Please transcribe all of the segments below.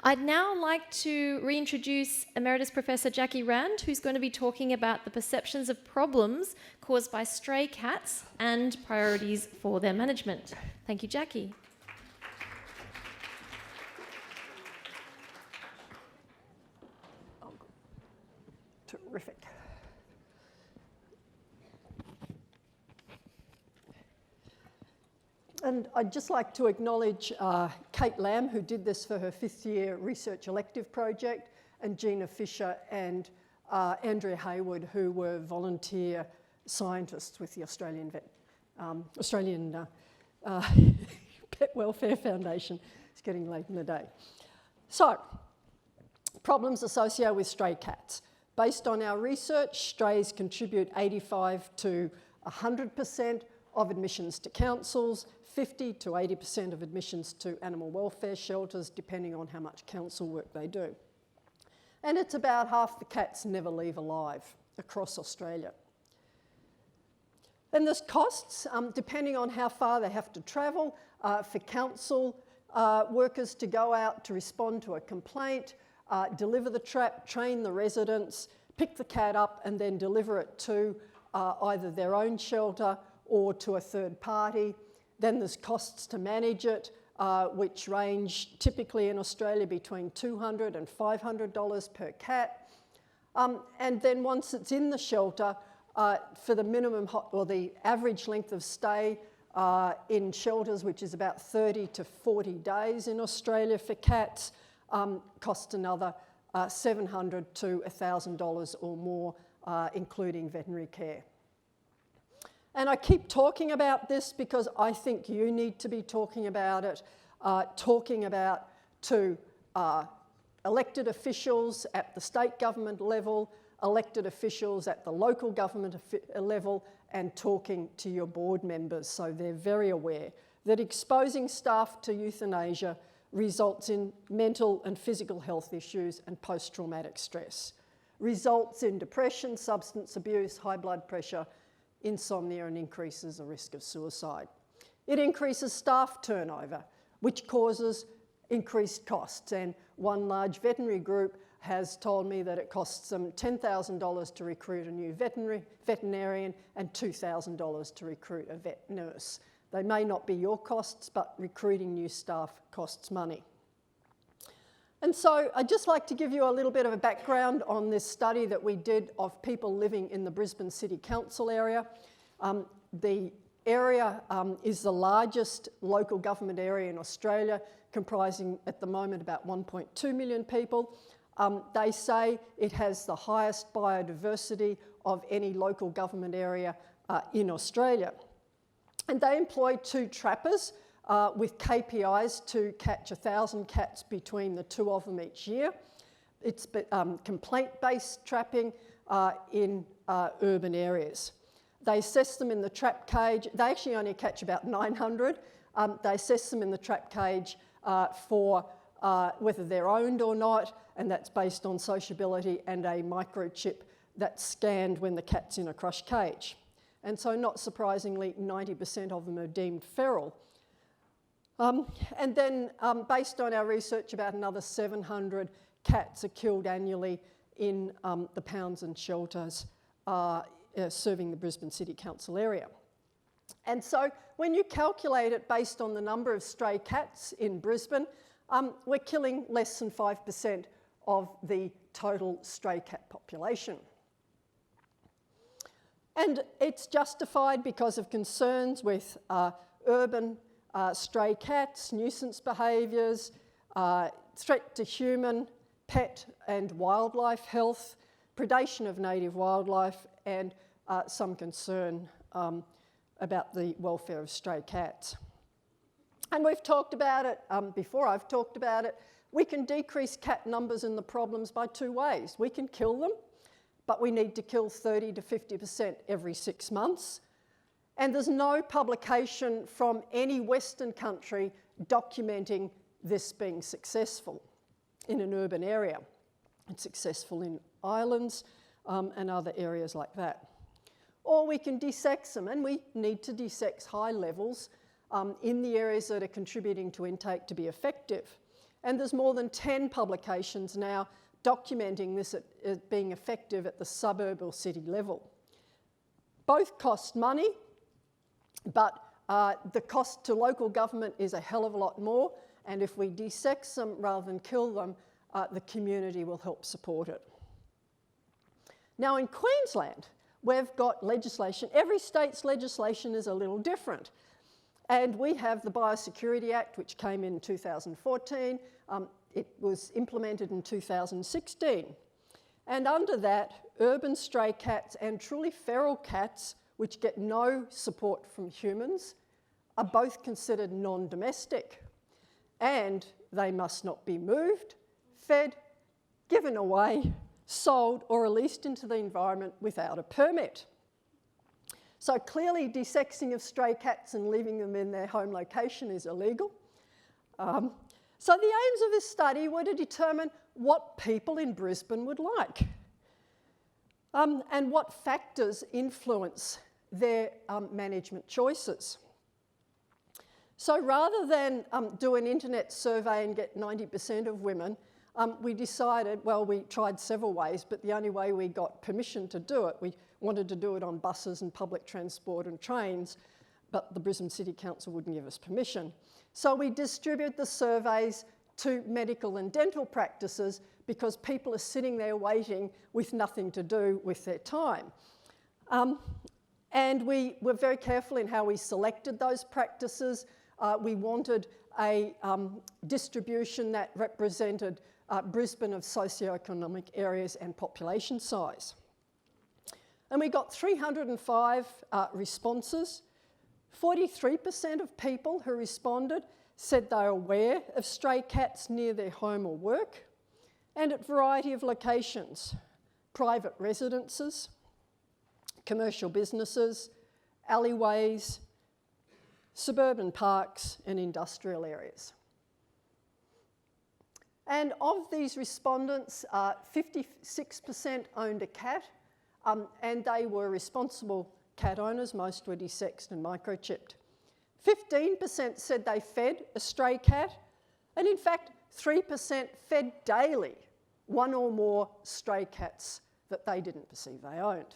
I'd now like to reintroduce Emeritus Professor Jacquie Rand, who's going to be talking about the perceptions of problems caused by stray cats and priorities for their management. Thank you, Jacquie. Oh, terrific. And I'd just like to acknowledge Kate Lamb, who did this for her 5th year research elective project, and Gina Fisher and Andrea Hayward, who were volunteer scientists with the Australian Pet Welfare Foundation. It's getting late in the day. So, problems associated with stray cats. Based on our research, strays contribute 85 to 100% of admissions to councils, 50 to 80% of admissions to animal welfare shelters, depending on how much council work they do. And it's about half the cats never leave alive across Australia. And there's costs, depending on how far they have to travel, for council workers to go out to respond to a complaint, deliver the trap, train the residents, pick the cat up and then deliver it to either their own shelter or to a third party. Then there's costs to manage it, which range typically in Australia between $200 and $500 per cat. And then once it's in the shelter, for the minimum or the average length of stay in shelters, which is about 30 to 40 days in Australia for cats, costs another $700 to $1,000 or more, including veterinary care. And I keep talking about this because I think you need to be talking about it, to elected officials at the state government level, elected officials at the local government level, and talking to your board members so they're very aware that exposing staff to euthanasia results in mental and physical health issues and post-traumatic stress, results in depression, substance abuse, high blood pressure, insomnia, and increases the risk of suicide. It increases staff turnover, which causes increased costs. And one large veterinary group has told me that it costs them $10,000 to recruit a new veterinarian and $2,000 to recruit a vet nurse. They may not be your costs, but recruiting new staff costs money. And so I'd just like to give you a little bit of a background on this study that we did of people living in the Brisbane City Council area. The area is the largest local government area in Australia, comprising at the moment about 1.2 million people. They say it has the highest biodiversity of any local government area in Australia. And they employ 2 trappers with KPIs to catch 1,000 cats between the 2 of them each year. It's complaint-based trapping in urban areas. They assess them in the trap cage. They actually only catch about 900. They assess them in the trap cage for whether they're owned or not, and that's based on sociability and a microchip that's scanned when the cat's in a crushed cage. And so, not surprisingly, 90% of them are deemed feral. And then, based on our research, about another 700 cats are killed annually in the pounds and shelters serving the Brisbane City Council area. And so, when you calculate it based on the number of stray cats in Brisbane, we're killing less than 5% of the total stray cat population. And it's justified because of concerns with urban stray cats, nuisance behaviours, threat to human, pet and wildlife health, predation of native wildlife, and some concern about the welfare of stray cats. And we've talked about it before, I've talked about it. We can decrease cat numbers and the problems by 2 ways. We can kill them, but we need to kill 30 to 50% every 6 months. And there's no publication from any Western country documenting this being successful in an urban area. It's successful in islands and other areas like that. Or we can desex them, and we need to desex high levels in the areas that are contributing to intake to be effective. And there's more than 10 publications now documenting this as being effective at the suburb or city level. Both cost money, but the cost to local government is a hell of a lot more, and if we desex them rather than kill them, the community will help support it. Now in Queensland, we've got legislation. Every state's legislation is a little different. And we have the Biosecurity Act, which came in 2014. It was implemented in 2016. And under that, urban stray cats and truly feral cats, which get no support from humans, are both considered non-domestic. And they must not be moved, fed, given away, sold or released into the environment without a permit. So clearly desexing of stray cats and leaving them in their home location is illegal. So the aims of this study were to determine what people in Brisbane would like and what factors influence their management choices. So rather than do an internet survey and get 90% of women, we decided, well, we tried several ways, but the only way we got permission to do it, we wanted to do it on buses and public transport and trains, but the Brisbane City Council wouldn't give us permission. So we distributed the surveys to medical and dental practices because people are sitting there waiting with nothing to do with their time. And we were very careful in how we selected those practices. We wanted a distribution that represented Brisbane of socioeconomic areas and population size. And we got 305 responses. 43% of people who responded said they were aware of stray cats near their home or work and at a variety of locations: private residences, commercial businesses, alleyways, suburban parks and industrial areas. And of these respondents, 56% owned a cat, and they were responsible cat owners. Most were desexed and microchipped. 15% said they fed a stray cat, and in fact 3% fed daily one or more stray cats that they didn't perceive they owned.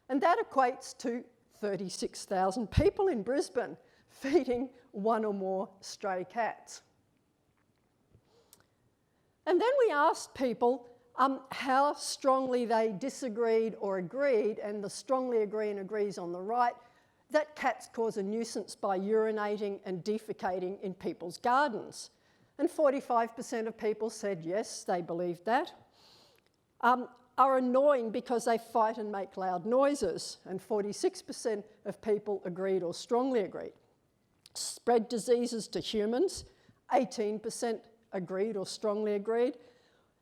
And that equates to 36,000 people in Brisbane feeding one or more stray cats. And then we asked people how strongly they disagreed or agreed, and the strongly agree and agrees on the right, that cats cause a nuisance by urinating and defecating in people's gardens. And 45% of people said yes, they believed that. Are annoying because they fight and make loud noises, and 46% of people agreed or strongly agreed. Spread diseases to humans, 18% agreed or strongly agreed,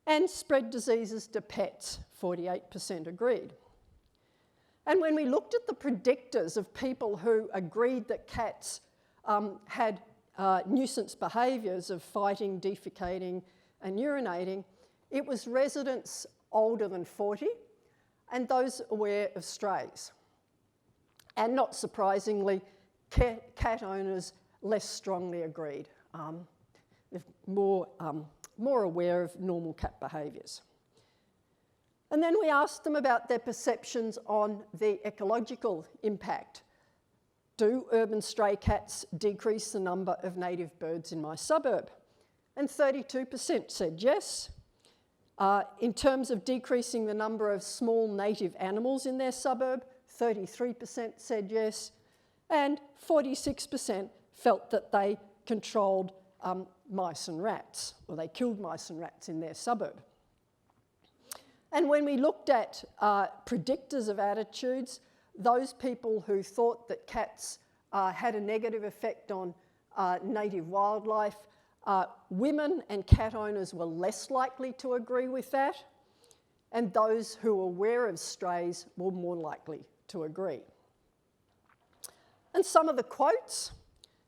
and spread diseases to pets, 48% agreed. And when we looked at the predictors of people who agreed that cats had nuisance behaviours of fighting, defecating and urinating, it was residents older than 40 and those aware of strays. And not surprisingly, cat owners less strongly agreed. They're more aware of normal cat behaviours. And then we asked them about their perceptions on the ecological impact. Do urban stray cats decrease the number of native birds in my suburb? And 32% said yes. In terms of decreasing the number of small native animals in their suburb, 33% said yes. And 46% felt that they controlled mice and rats, or they killed mice and rats in their suburb. And when we looked at predictors of attitudes, those people who thought that cats had a negative effect on native wildlife, women and cat owners were less likely to agree with that, and those who were aware of strays were more likely to agree. And some of the quotes: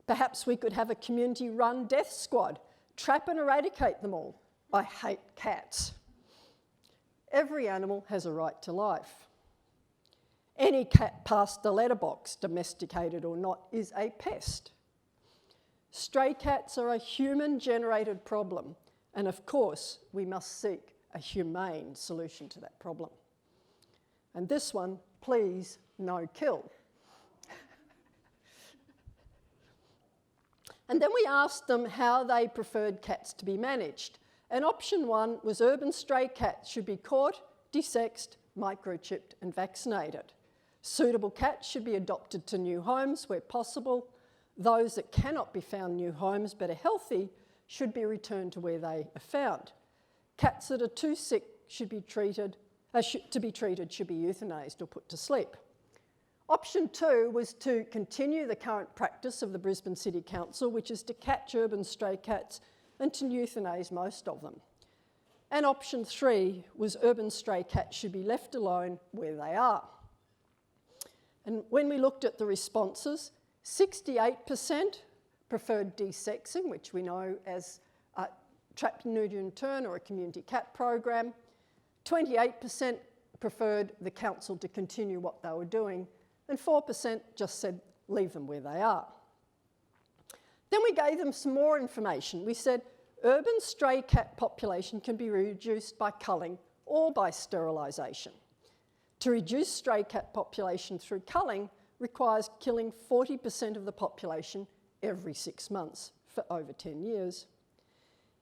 perhaps we could have a community-run death squad, trap and eradicate them all. I hate cats. Every animal has a right to life. Any cat past the letterbox, domesticated or not, is a pest. Stray cats are a human-generated problem. And of course, we must seek a humane solution to that problem. And this one, please, no kill. And then we asked them how they preferred cats to be managed. And option 1 was urban stray cats should be caught, desexed, microchipped and vaccinated. Suitable cats should be adopted to new homes where possible. Those that cannot be found new homes but are healthy should be returned to where they are found. Cats that are too sick should be treated should be euthanased or put to sleep. Option 2 was to continue the current practice of the Brisbane City Council, which is to catch urban stray cats and to euthanase most of them. And option 3 was urban stray cats should be left alone where they are. And when we looked at the responses, 68% preferred desexing, which we know as trap, neuter and turn, or a community cat program. 28% preferred the council to continue what they were doing, and 4% just said leave them where they are. Then we gave them some more information. We said urban stray cat population can be reduced by culling or by sterilisation. To reduce stray cat population through culling requires killing 40% of the population every 6 months for over 10 years.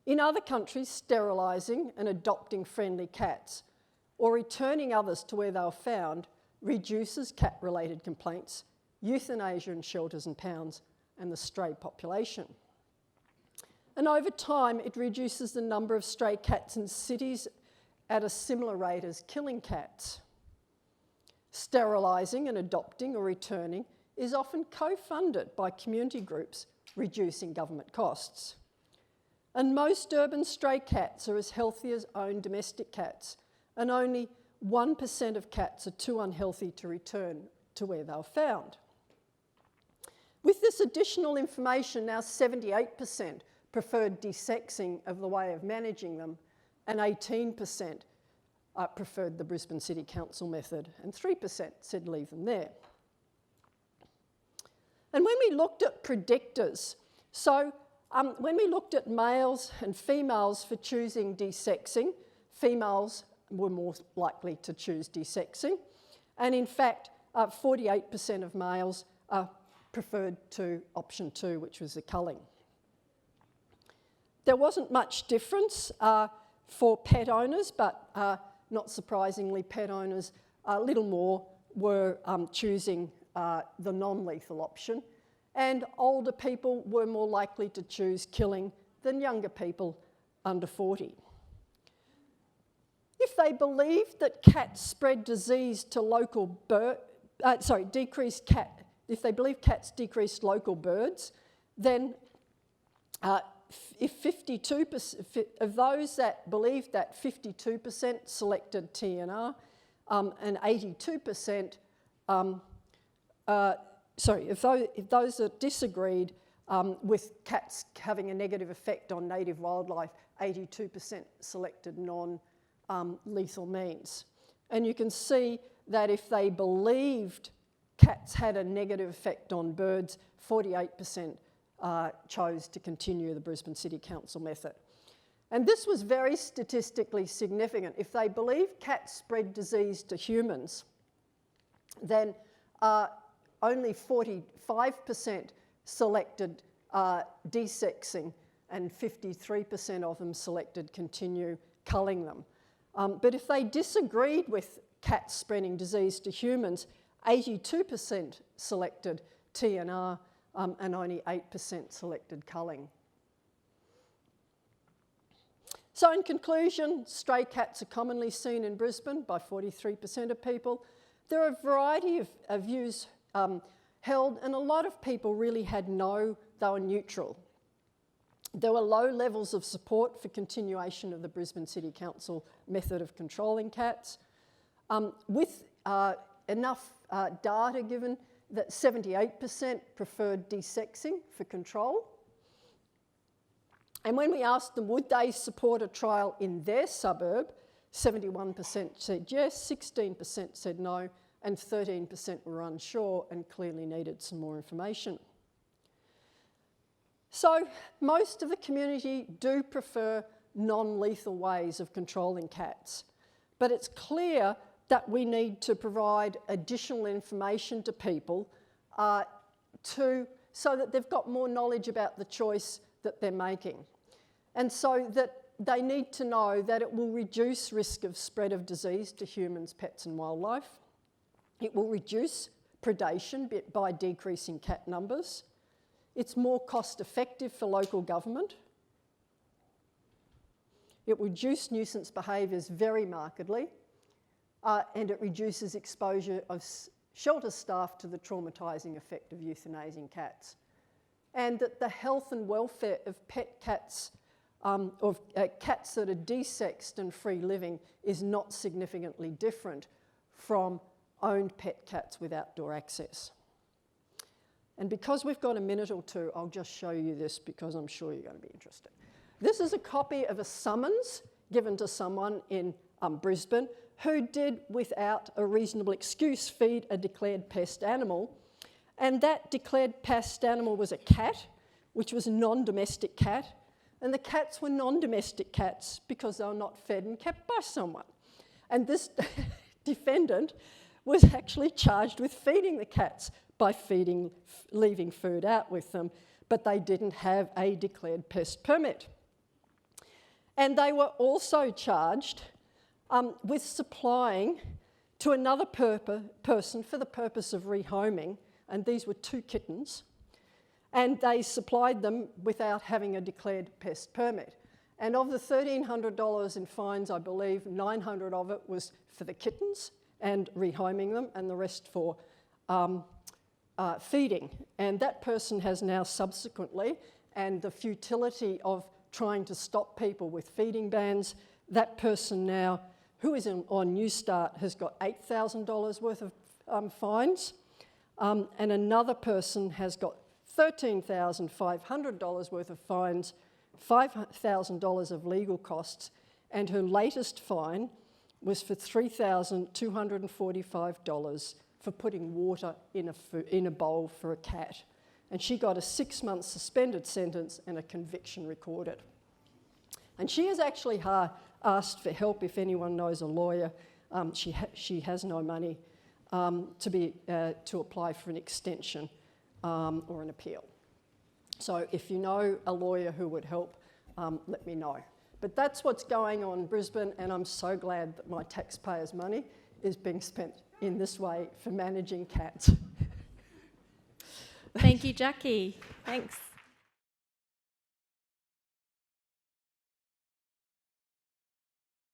In other countries, sterilising and adopting friendly cats or returning others to where they were found reduces cat-related complaints, euthanasia in shelters and pounds, and the stray population. And over time, it reduces the number of stray cats in cities at a similar rate as killing cats. Sterilising and adopting or returning is often co-funded by community groups, reducing government costs. And most urban stray cats are as healthy as own domestic cats, and only 1% of cats are too unhealthy to return to where they were found. With this additional information, now 78% preferred desexing of the way of managing them, and 18% preferred the Brisbane City Council method, and 3% said leave them there. And when we looked at predictors, when we looked at males and females for choosing desexing, females were more likely to choose desexing, and in fact 48% of males preferred to option 2, which was the culling. There wasn't much difference for pet owners, but not surprisingly, pet owners a little more were choosing the non-lethal option, and older people were more likely to choose killing than younger people under 40. If they believed that cats spread disease to local if they believe cats decreased local birds, then if 52% of those that believed that, 52% selected TNR, and 82%, if those that disagreed with cats having a negative effect on native wildlife, 82% selected non-lethal means. And you can see that if they believed cats had a negative effect on birds, 48% chose to continue the Brisbane City Council method. And this was very statistically significant. If they believed cats spread disease to humans, then only 45% selected desexing, and 53% of them selected continue culling them. But if they disagreed with cats spreading disease to humans, 82% selected TNR, and only 8% selected culling. So in conclusion, stray cats are commonly seen in Brisbane by 43% of people. There are a variety of views held, and a lot of people really had no, they were neutral. There were low levels of support for continuation of the Brisbane City Council method of controlling cats, with enough data given that 78% preferred desexing for control. And when we asked them would they support a trial in their suburb, 71% said yes, 16% said no, and 13% were unsure and clearly needed some more information. So most of the community do prefer non-lethal ways of controlling cats. But it's clear that we need to provide additional information to people so that they've got more knowledge about the choice that they're making. And so that they need to know that it will reduce risk of spread of disease to humans, pets and wildlife. It will reduce predation by decreasing cat numbers. It's more cost effective for local government. It will reduce nuisance behaviours very markedly, and it reduces exposure of shelter staff to the traumatising effect of euthanizing cats. And that the health and welfare of pet cats, of cats that are desexed and free living, is not significantly different from owned pet cats with outdoor access. And because we've got a minute or two, I'll just show you this because I'm sure you're going to be interested. This is a copy of a summons given to someone in Brisbane who did, without a reasonable excuse, feed a declared pest animal. And that declared pest animal was a cat, which was a non-domestic cat. And the cats were non-domestic cats because they were not fed and kept by someone. And this defendant was actually charged with feeding the cats by leaving food out with them, but they didn't have a declared pest permit. And they were also charged with supplying to another person for the purpose of rehoming, and these were 2 kittens, and they supplied them without having a declared pest permit. And of the $1,300 in fines, I believe $900 of it was for the kittens and rehoming them, and the rest for feeding. And that person has now subsequently, and the futility of trying to stop people with feeding bans, that person now, who is on New Start, has got $8,000 worth of fines, and another person has got $13,500 worth of fines, $5,000 of legal costs, and her latest fine was for $3,245 for putting water in a bowl for a cat. And she got a 6-month suspended sentence and a conviction recorded. And she has actually asked for help if anyone knows a lawyer. She has no money to apply for an extension or an appeal. So if you know a lawyer who would help, let me know. But that's what's going on in Brisbane, and I'm so glad that my taxpayers' money is being spent in this way for managing cats. Thank you, Jackie. Thanks.